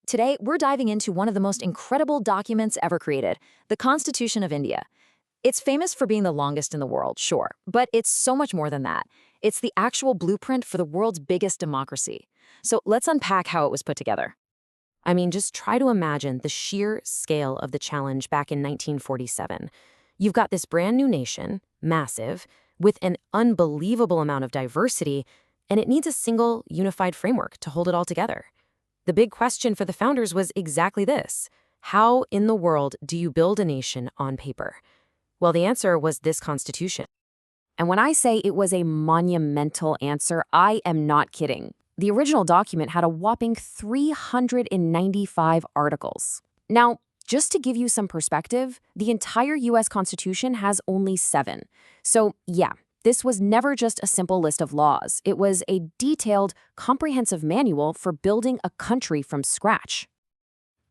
Today, we're diving into one of the most incredible documents ever created, the Constitution of India. It's famous for being the longest in the world, sure, but it's so much more than that. It's the actual blueprint for the world's biggest democracy. So let's unpack how it was put together. I mean, just try to imagine the sheer scale of the challenge back in 1947. You've got this brand new nation, massive, with an unbelievable amount of diversity, and it needs a single, unified framework to hold it all together. The big question for the founders was exactly this. How in the world do you build a nation on paper? Well, the answer was this Constitution. And when I say it was a monumental answer, I am not kidding. The original document had a whopping 395 articles. Now, just to give you some perspective, the entire U.S. Constitution has only 7. So, yeah, this was never just a simple list of laws. It was a detailed, comprehensive manual for building a country from scratch.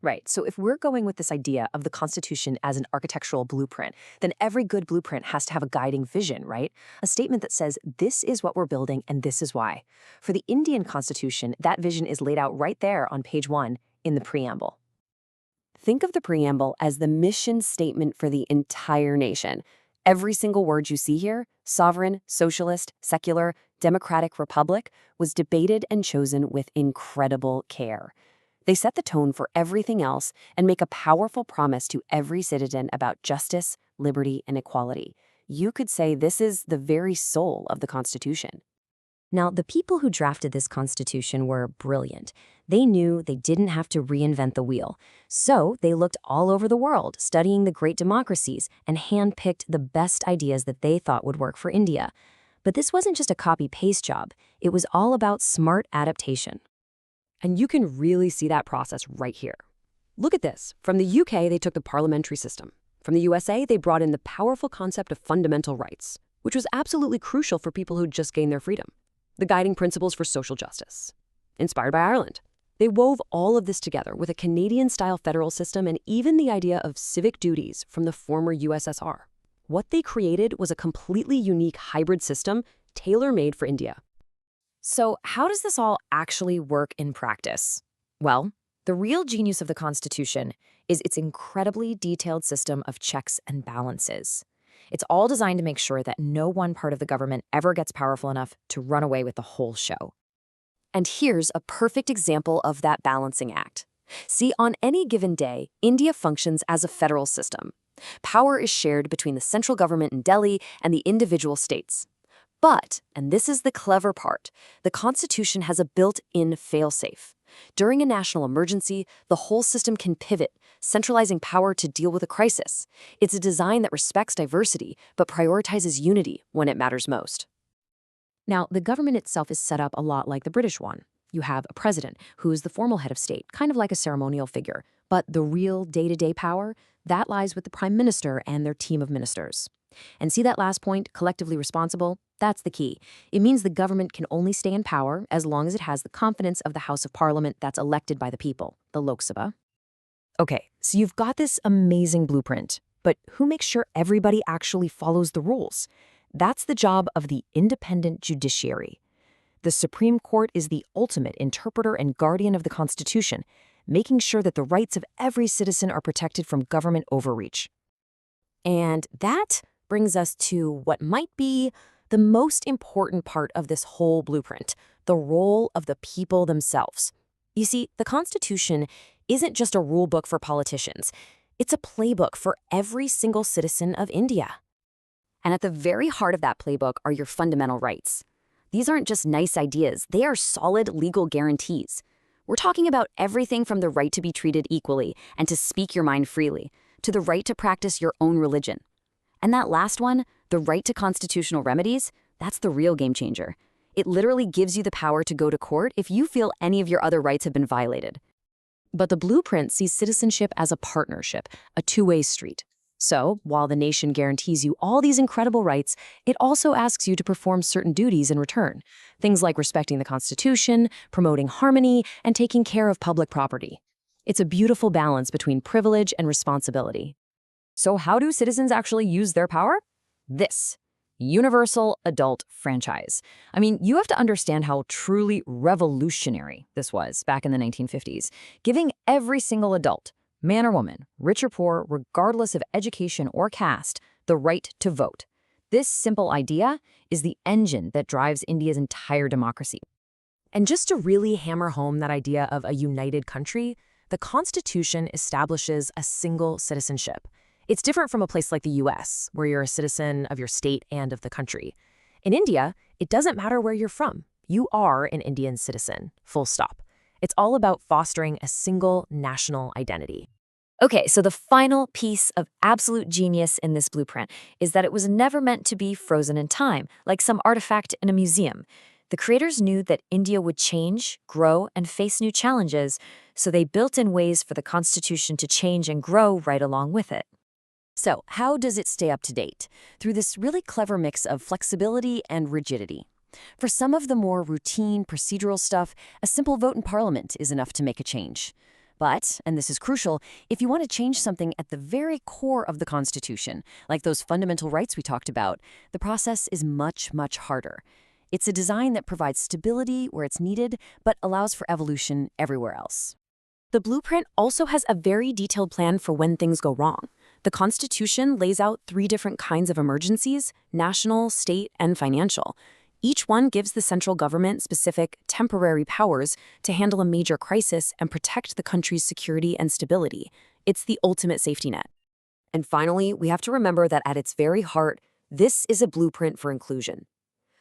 Right, so if we're going with this idea of the Constitution as an architectural blueprint, then every good blueprint has to have a guiding vision, right? A statement that says, this is what we're building and this is why. For the Indian Constitution, that vision is laid out right there on page 1 in the preamble. Think of the preamble as the mission statement for the entire nation. Every single word you see here, sovereign, socialist, secular, democratic, republic, was debated and chosen with incredible care. They set the tone for everything else and make a powerful promise to every citizen about justice, liberty, and equality. You could say this is the very soul of the Constitution. Now, the people who drafted this Constitution were brilliant. They knew they didn't have to reinvent the wheel. So they looked all over the world, studying the great democracies, and handpicked the best ideas that they thought would work for India. But this wasn't just a copy-paste job. It was all about smart adaptation. And you can really see that process right here. Look at this. From the UK, they took the parliamentary system. From the USA, they brought in the powerful concept of fundamental rights, which was absolutely crucial for people who'd just gained their freedom. The guiding principles for social justice. Inspired by Ireland. They wove all of this together with a Canadian-style federal system and even the idea of civic duties from the former USSR. What they created was a completely unique hybrid system tailor-made for India. So how does this all actually work in practice? Well, the real genius of the Constitution is its incredibly detailed system of checks and balances. It's all designed to make sure that no one part of the government ever gets powerful enough to run away with the whole show. And here's a perfect example of that balancing act. See, on any given day, India functions as a federal system. Power is shared between the central government in Delhi and the individual states. But, and this is the clever part, the Constitution has a built-in fail-safe. During a national emergency, the whole system can pivot, centralizing power to deal with a crisis. It's a design that respects diversity, but prioritizes unity when it matters most. Now, the government itself is set up a lot like the British one. You have a president, who is the formal head of state, kind of like a ceremonial figure. But the real day-to-day power, that lies with the prime minister and their team of ministers. And see that last point, collectively responsible? That's the key. It means the government can only stay in power as long as it has the confidence of the House of Parliament that's elected by the people, the Lok Sabha. Okay, so you've got this amazing blueprint, but who makes sure everybody actually follows the rules? That's the job of the independent judiciary. The Supreme Court is the ultimate interpreter and guardian of the Constitution, making sure that the rights of every citizen are protected from government overreach. And that brings us to what might be the most important part of this whole blueprint, the role of the people themselves. You see, the Constitution isn't just a rule book for politicians. It's a playbook for every single citizen of India. And at the very heart of that playbook are your fundamental rights. These aren't just nice ideas, they are solid legal guarantees. We're talking about everything from the right to be treated equally and to speak your mind freely, to the right to practice your own religion. And that last one, the right to constitutional remedies, that's the real game changer. It literally gives you the power to go to court if you feel any of your other rights have been violated. But the blueprint sees citizenship as a partnership, a two-way street. So, while the nation guarantees you all these incredible rights, it also asks you to perform certain duties in return. Things like respecting the Constitution, promoting harmony, and taking care of public property. It's a beautiful balance between privilege and responsibility. So how do citizens actually use their power? This. universal adult franchise. I mean, you have to understand how truly revolutionary this was back in the 1950s, giving every single adult, man or woman, rich or poor, regardless of education or caste, the right to vote. This simple idea is the engine that drives India's entire democracy. And just to really hammer home that idea of a united country, the Constitution establishes a single citizenship. It's different from a place like the US, where you're a citizen of your state and of the country. In India, it doesn't matter where you're from. You are an Indian citizen, full stop. It's all about fostering a single national identity. Okay, so the final piece of absolute genius in this blueprint is that it was never meant to be frozen in time, like some artifact in a museum. The creators knew that India would change, grow, and face new challenges, so they built in ways for the Constitution to change and grow right along with it. So, how does it stay up to date? Through this really clever mix of flexibility and rigidity. For some of the more routine, procedural stuff, a simple vote in Parliament is enough to make a change. But, and this is crucial, if you want to change something at the very core of the Constitution, like those fundamental rights we talked about, the process is much, much harder. It's a design that provides stability where it's needed, but allows for evolution everywhere else. The blueprint also has a very detailed plan for when things go wrong. The Constitution lays out 3 different kinds of emergencies: national, state, and financial. Each one gives the central government specific temporary powers to handle a major crisis and protect the country's security and stability. It's the ultimate safety net. And finally, we have to remember that at its very heart, this is a blueprint for inclusion.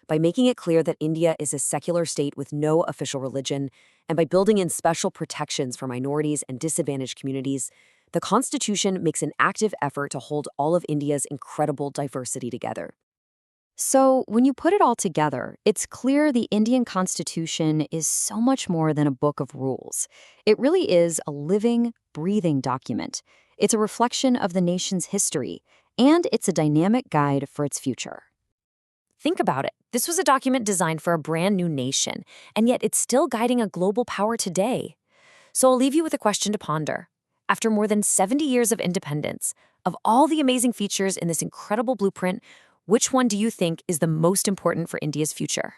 By making it clear that India is a secular state with no official religion, and by building in special protections for minorities and disadvantaged communities, the Constitution makes an active effort to hold all of India's incredible diversity together. So, when you put it all together, it's clear the Indian Constitution is so much more than a book of rules. It really is a living, breathing document. It's a reflection of the nation's history, and it's a dynamic guide for its future. Think about it. This was a document designed for a brand new nation, and yet it's still guiding a global power today. So I'll leave you with a question to ponder. After more than 70 years of independence, of all the amazing features in this incredible blueprint, which one do you think is the most important for India's future?